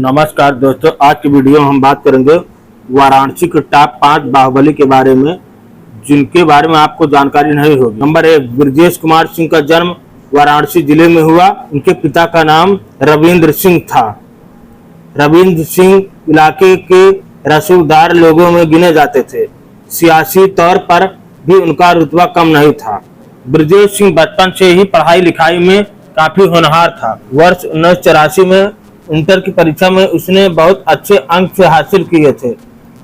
नमस्कार दोस्तों, आज की वीडियो में हम बात करेंगे वाराणसी के टॉप 5 बाहुबली के बारे में, जिनके बारे में आपको जानकारी नहीं होगी। नंबर 1, ब्रजेश कुमार सिंह का जन्म वाराणसी जिले में हुआ। उनके पिता का नाम रविंद्र सिंह था। रविंद्र सिंह इलाके के रसूखदार लोगों में गिने जाते थे। सियासी तौर पर भी उनका रुतबा कम नहीं था। ब्रजेश सिंह बचपन से ही पढ़ाई लिखाई में काफी होनहार था। वर्ष 1984 में इंटर की परीक्षा में उसने बहुत अच्छे अंक से हासिल किए थे।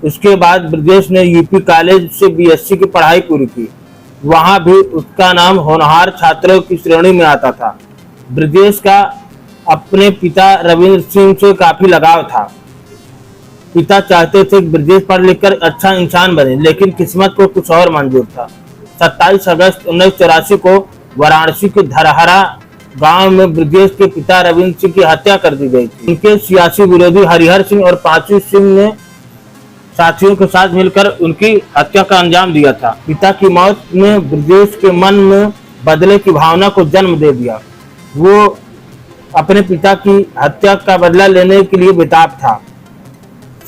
उसके बाद ब्रजेश ने यूपी कॉलेज से बीएससी की पढ़ाई पूरी की। वहां भी उसका नाम होनहार छात्रों की श्रेणी में आता था। ब्रजेश का अपने पिता रविंद्र सिंह से काफी लगाव था। पिता चाहते थे कि ब्रजेश पढ़ लिखकर अच्छा इंसान बने, लेकिन किस्मत को कुछ और मंजूर था। 27 अगस्त 1984 को वाराणसी के धरहरा गांव में ब्रजेश के पिता रविंद्र सिंह की हत्या कर दी गई थी। उनके सियासी विरोधी हरिहर सिंह और पांचू सिंह ने साथियों के साथ मिलकर उनकी हत्या का अंजाम दिया था। पिता की मौत ने ब्रजेश के मन में बदले की भावना को जन्म दे दिया। वो अपने पिता की हत्या का बदला लेने के लिए बेताब था।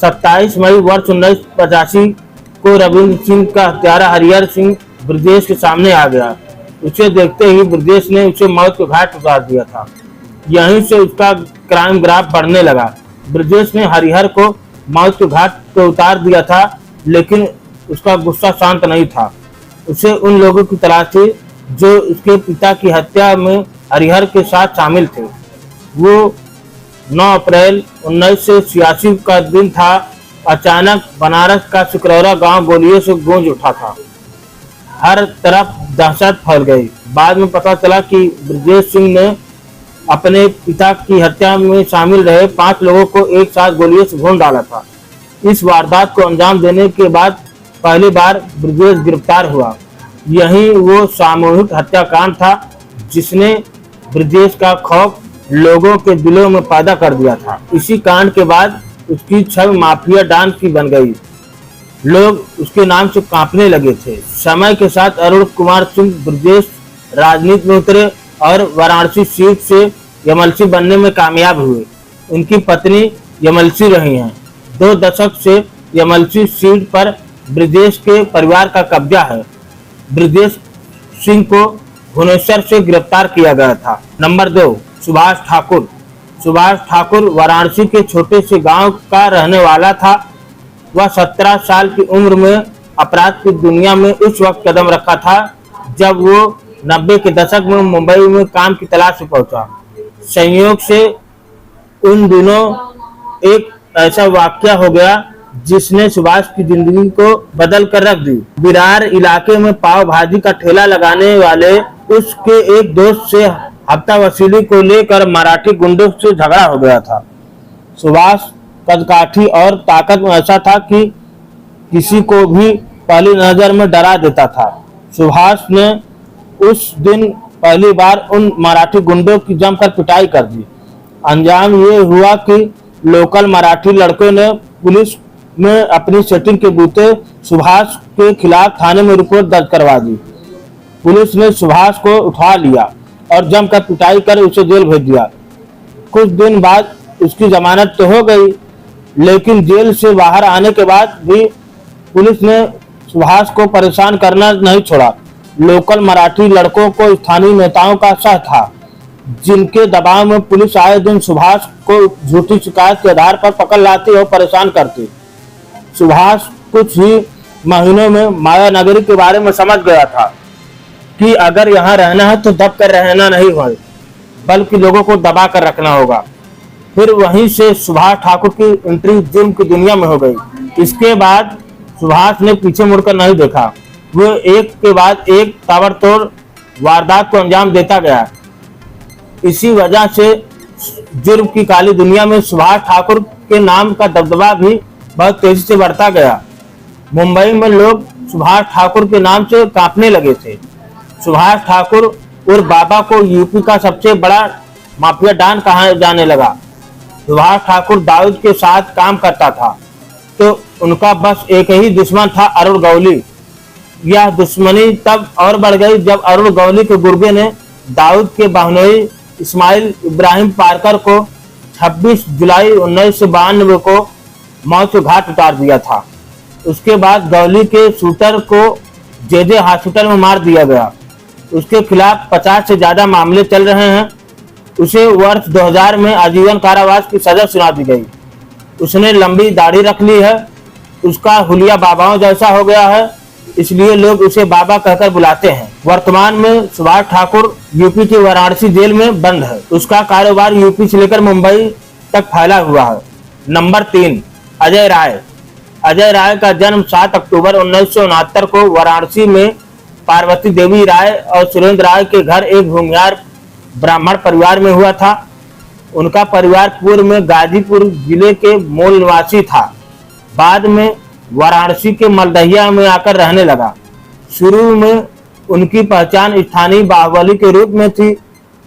27 मई वर्ष 1985 को रविंद्र सिंह का हत्यारा हरिहर सिंह ब्रजेश के सामने आ गया। उसे देखते ही ब्रजेश ने उसे मौत के घाट उतार दिया था। यहीं से उसका क्राइम ग्राफ बढ़ने लगा। ब्रजेश ने हरिहर को मौत के घाट पे उतार दिया था, लेकिन उसका गुस्सा शांत नहीं था। उसे उन लोगों की तलाश थी जो उसके पिता की हत्या में हरिहर के साथ शामिल थे। वो 9 अप्रैल 1986 का दिन था। अचानक बनारस का सिकरौरा गांव गोलियों से गूंज उठा था। हर तरफ दहशत फैल गई। बाद में पता चला कि ब्रजेश सिंह ने अपने पिता की हत्या में शामिल रहे 5 लोगों को एक साथ गोलियों से भून डाला था। इस वारदात को अंजाम देने के बाद पहली बार ब्रजेश गिरफ्तार हुआ। यही वो सामूहिक हत्याकांड था जिसने ब्रजेश का खौफ लोगों के दिलों में पैदा कर दिया था। इसी कांड के बाद उसकी छवि माफिया डॉन की बन गई। लोग उसके नाम से कांपने लगे थे। समय के साथ अरुण कुमार सिंह ब्रजेश राजनीति में उतरे और वाराणसी सीट से एमएलसी बनने में कामयाब हुए। उनकी पत्नी एमएलसी रही हैं। 2 दशक से एमएलसी सीट पर ब्रजेश के परिवार का कब्जा है। ब्रजेश सिंह को भुवनेश्वर से गिरफ्तार किया गया था। नंबर 2, सुभाष ठाकुर। सुभाष ठाकुर वाराणसी के छोटे से गांव का रहने वाला था। वह 17 साल की उम्र में अपराध की दुनिया में उस वक्त कदम रखा था जब वो 90 के दशक में मुंबई में काम की तलाश में पहुंचा। संयोग से उन दिनों एक ऐसा वाकया हो गया जिसने सुभाष की जिंदगी को बदल कर रख दी। विरार इलाके में पाव भाजी का ठेला लगाने वाले उसके एक दोस्त से हफ्ता वसूली को लेकर मराठी गुंडों से झगड़ा हो गया था। सुभाष कदकाठी और ताकत में ऐसा था कि किसी को भी पहली नजर में डरा देता था। सुभाष ने उस दिन पहली बार उन मराठी गुंडों की जमकर पिटाई कर दी। अंजाम ये हुआ कि लोकल मराठी लड़कों ने पुलिस में अपनी सेटिंग के बूते सुभाष के खिलाफ थाने में रिपोर्ट दर्ज करवा दी। पुलिस ने सुभाष को उठा लिया और जमकर पिटाई कर उसे जेल भेज दिया। कुछ दिन बाद उसकी जमानत तो हो गई, लेकिन जेल से बाहर आने के बाद भी पुलिस ने सुभाष को परेशान करना नहीं छोड़ा। लोकल मराठी लड़कों को स्थानीय नेताओं का शह था, जिनके दबाव में पुलिस आए दिन सुभाष को झूठी शिकायत के आधार पर पकड़ लाती और परेशान करती। सुभाष कुछ ही महीनों में माया नगरी के बारे में समझ गया था कि अगर यहाँ रहना है तो दब कर रहना नहीं होगा, बल्कि लोगों को दबा कर रखना होगा। फिर वहीं से सुभाष ठाकुर की एंट्री जिम की दुनिया में हो गई। इसके बाद सुभाष ने पीछे मुड़कर नहीं देखा। वो एक के बाद एक ताबड़तोड़ वारदात को अंजाम देता गया। इसी वजह से जुर्म की काली दुनिया में सुभाष ठाकुर के नाम का दबदबा भी बहुत तेजी से बढ़ता गया। मुंबई में लोग सुभाष ठाकुर के नाम से कांपने लगे थे। सुभाष ठाकुर और बाबा को यूपी का सबसे बड़ा माफिया डॉन कहा जाने लगा। सुभाष ठाकुर दाऊद के साथ काम करता था, तो उनका बस एक ही दुश्मन था, अरुण गौली। यह दुश्मनी तब और बढ़ गई जब अरुण गौली के गुर्गे ने दाऊद के बहनोई इस्माइल इब्राहिम पारकर को 26 जुलाई 1992 को मौत के घाट उतार दिया था। उसके बाद गौली के शूटर को जेजे हॉस्पिटल में मार दिया गया। उसके खिलाफ 50 से ज्यादा मामले चल रहे हैं। उसे वर्ष 2000 में आजीवन कारावास की सजा सुना दी गई। उसने लंबी दाढ़ी रख ली है। उसका हुलिया बाबाओं जैसा हो गया है, इसलिए लोग उसे बाबा कहकर बुलाते हैं। वर्तमान में सुभाष ठाकुर यूपी के वाराणसी जेल में बंद है। उसका कारोबार यूपी से लेकर मुंबई तक फैला हुआ है। नंबर 3, अजय राय। अजय राय का जन्म 7 अक्टूबर 1969 को वाराणसी में पार्वती देवी राय और सुरेंद्र राय के घर एक भूमिहार ब्राह्मण परिवार में हुआ था। उनका परिवार पूर्व में गाजीपुर जिले के मूल निवासी था। बाद में वाराणसी के मलदहिया में आकर रहने लगा। शुरू में उनकी पहचान स्थानीय बाहुबली के रूप में थी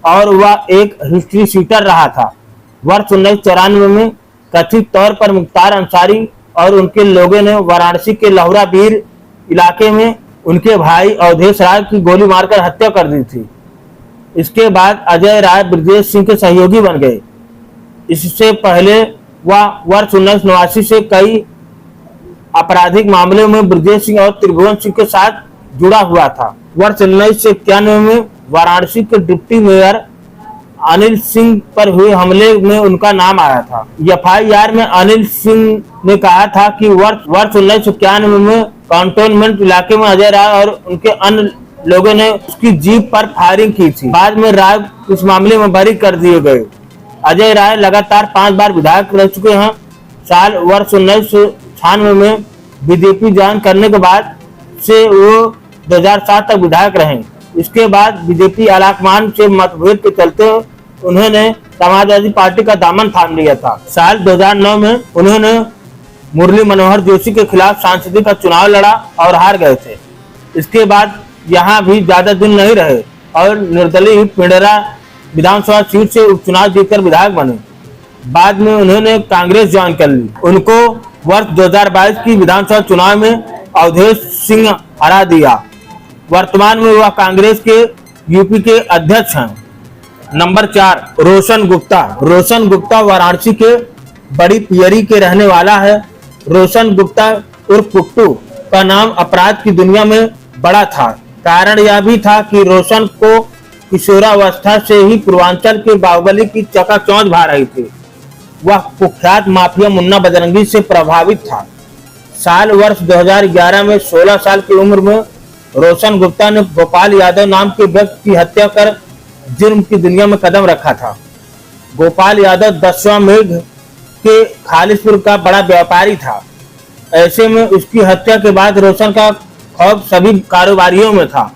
और वह एक हिस्ट्री शीटर रहा था। वर्ष 1994 में कथित तौर पर मुख्तार अंसारी और उनके लोगों ने वाराणसी के लहुरा बीर इलाके में उनके भाई अवधेश राय की गोली मारकर हत्या कर दी थी। इसके बाद अजय राय ब्रजेश सिंह के सहयोगी बन गए। इससे पहले वह वर्ष 1989 से कई आपराधिक मामलों में ब्रजेश सिंह और त्रिभुवन सिंह के साथ जुड़ा हुआ था। वर्ष 1991 में वाराणसी के डिप्टी मेयर अनिल सिंह पर हुए हमले में उनका नाम आया था। एफआईआर में अनिल सिंह ने कहा था कि वर्ष 1991 में कंटोनमेंट इलाके में अजय राय और उनके अन्य लोगों ने उसकी जीप पर फायरिंग की थी। बाद में राय इस मामले में बरी कर दिए गए। अजय राय लगातार 5 बार विधायक रह चुके हैं। वर्ष 1996 में बीजेपी ज्वाइन करने के बाद से वो 2007 तक विधायक रहे। इसके बाद बीजेपी आलाकमान से मतभेद के चलते उन्होंने समाजवादी पार्टी का दामन थाम लिया था। साल 2009 में उन्होंने मुरली मनोहर जोशी के खिलाफ सांसदीय का चुनाव लड़ा और हार गए थे। इसके बाद यहाँ भी ज्यादा दिन नहीं रहे और निर्दलीय पिंडरा विधानसभा सीट से उपचुनाव जीतकर विधायक बने। बाद में उन्होंने कांग्रेस ज्वाइन कर ली। उनको वर्ष 2022 की विधानसभा चुनाव में अवधेश सिंह हरा दिया। वर्तमान में वह कांग्रेस के यूपी के अध्यक्ष हैं। नंबर 4, रोशन गुप्ता। रोशन गुप्ता वाराणसी के बड़ी पियरी के रहने वाला है। रोशन गुप्ता उर्फ कुट्टू का नाम अपराध की दुनिया में बड़ा था। कारण यह भी था कि रोशन को किशोरावस्था से ही पूर्वांचल के बाहुबली की चकाचौंध भा रही थी। वह कुख्यात माफिया मुन्ना बजरंगी से प्रभावित था। वर्ष 2011 में 16 साल की उम्र में रोशन गुप्ता ने गोपाल यादव नाम के व्यक्ति की हत्या कर जुर्म की दुनिया में कदम रखा था। गोपाल यादव 10वां मेघ के खालिशपुर का बड़ा व्यापारी था। ऐसे में उसकी हत्या के बाद रोशन का खौफ सभी कारोबारियों में था।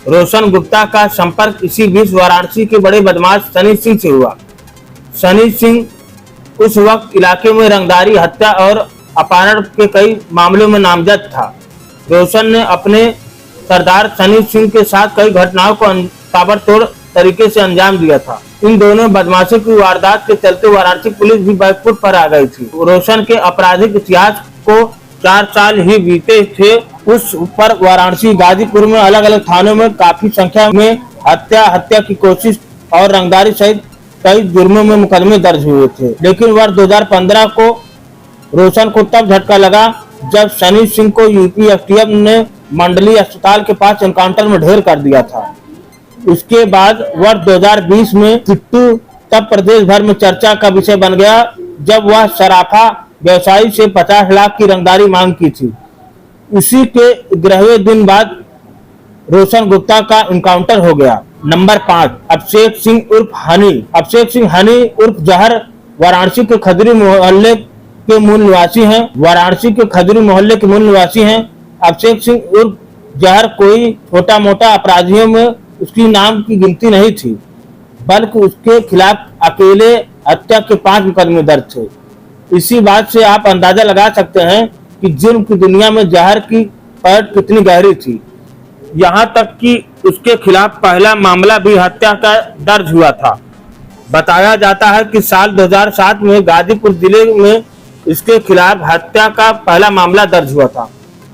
रोशन गुप्ता का संपर्क इसी बीच वाराणसी के बड़े बदमाश सनी सिंह से हुआ। सनी सिंह उस वक्त इलाके में रंगदारी, हत्या और अपहरण के कई मामलों में नामजद था। रोशन ने अपने सरदार सनी सिंह के साथ कई घटनाओं को ताबड़तोड़ तरीके से अंजाम दिया था। इन दोनों बदमाशों की वारदात के चलते वाराणसी पुलिस भी बैकफुट पर आ गई थी। रोशन के आपराधिक इतिहास को 4 साल ही बीते थे। उस पर वाराणसी, गाजीपुर में अलग अलग थानों में काफी संख्या में हत्या की कोशिश और रंगदारी सहित कई जुर्मों में मुकदमे दर्ज हुए थे। लेकिन वर्ष 2015 को रोशन को तब झटका लगा जब सनी सिंह को यूपी एसटीएफ ने मंडली अस्पताल के पास एनकाउंटर में ढेर कर दिया था। उसके बाद वर्ष 2020 में किट्टू तब प्रदेश भर में चर्चा का विषय बन गया जब वह सराफा व्यवसायी से 50 लाख की रंगदारी मांग की थी। उसी के 11वें दिन बाद रोशन गुप्ता का एनकाउंटर हो गया। नंबर 5, अभिषेक सिंह उर्फ हनी। अभिषेक सिंह हनी उर्फ जहर वाराणसी के खदरी मोहल्ले के मूल निवासी हैं। वाराणसी के खदरी मोहल्ले के मूल निवासी हैं। अभिषेक सिंह उर्फ जहर कोई छोटा मोटा अपराधियों में उसकी नाम की गिनती नहीं थी, बल्कि उसके खिलाफ अकेले हत्या के 5 मुकदमे दर्ज थे। इसी बात से आप अंदाजा लगा सकते हैं कि जुर्म की दुनिया में जहर की पकड़ कितनी गहरी थी। यहाँ तक कि उसके खिलाफ पहला मामला भी हत्या का दर्ज हुआ था। बताया जाता है कि साल 2007 में गाजीपुर जिले में इसके खिलाफ हत्या का पहला मामला दर्ज हुआ था।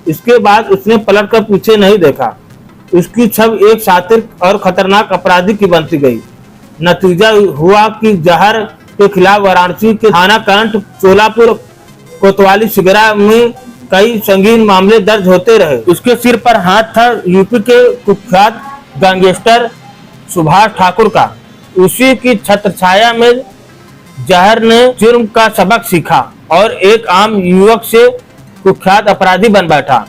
इसके बाद उसने पलट कर पीछे नहीं देखा। उसकी छवि एक शातिर और खतरनाक अपराधी की बनती गई। नतीजा हुआ कि जहर के खिलाफ वाराणसी के थाना कैंट, सोलापुर, कोतवाली, सिगरा में कई संगीन मामले दर्ज होते रहे। उसके सिर पर हाथ था यूपी के कुख्यात गैंगस्टर सुभाष ठाकुर का। उसी की छत्रछाया में जहर ने जुर्म का सबक सीखा और एक आम युवक से कुख्यात अपराधी बन बैठा।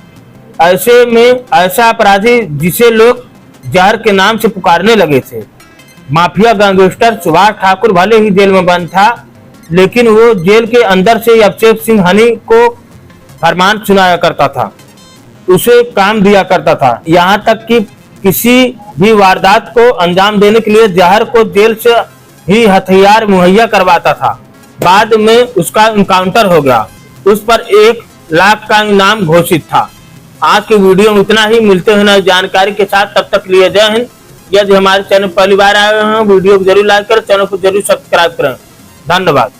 ऐसे में ऐसा अपराधी जिसे लोग जहर के नाम से पुकारने लगे थे। माफिया गैंगस्टर सुभाष ठाकुर भले ही जेल में बंद था, लेकिन वो जेल के अंदर से अभिषेक सिंह हनी को फरमान सुनाया करता था, उसे काम दिया करता था। यहाँ तक कि किसी भी वारदात को अंजाम देने के लिए जहर को जेल से ही हथियार मुहैया करवाता था। बाद में उसका इनकाउंटर हो गया, उस पर 1 लाख का इनाम घोषित था। आज के वीडियो में इतना ही। मिलते हैं नई जानकारी के साथ, तब तक लिए जय हिंद। यदि हमारे चैनल पहली बार आए हैं, वीडियो को जरूर लाइक करें, चैनल को जरूर सब्सक्राइब करें। धन्यवाद।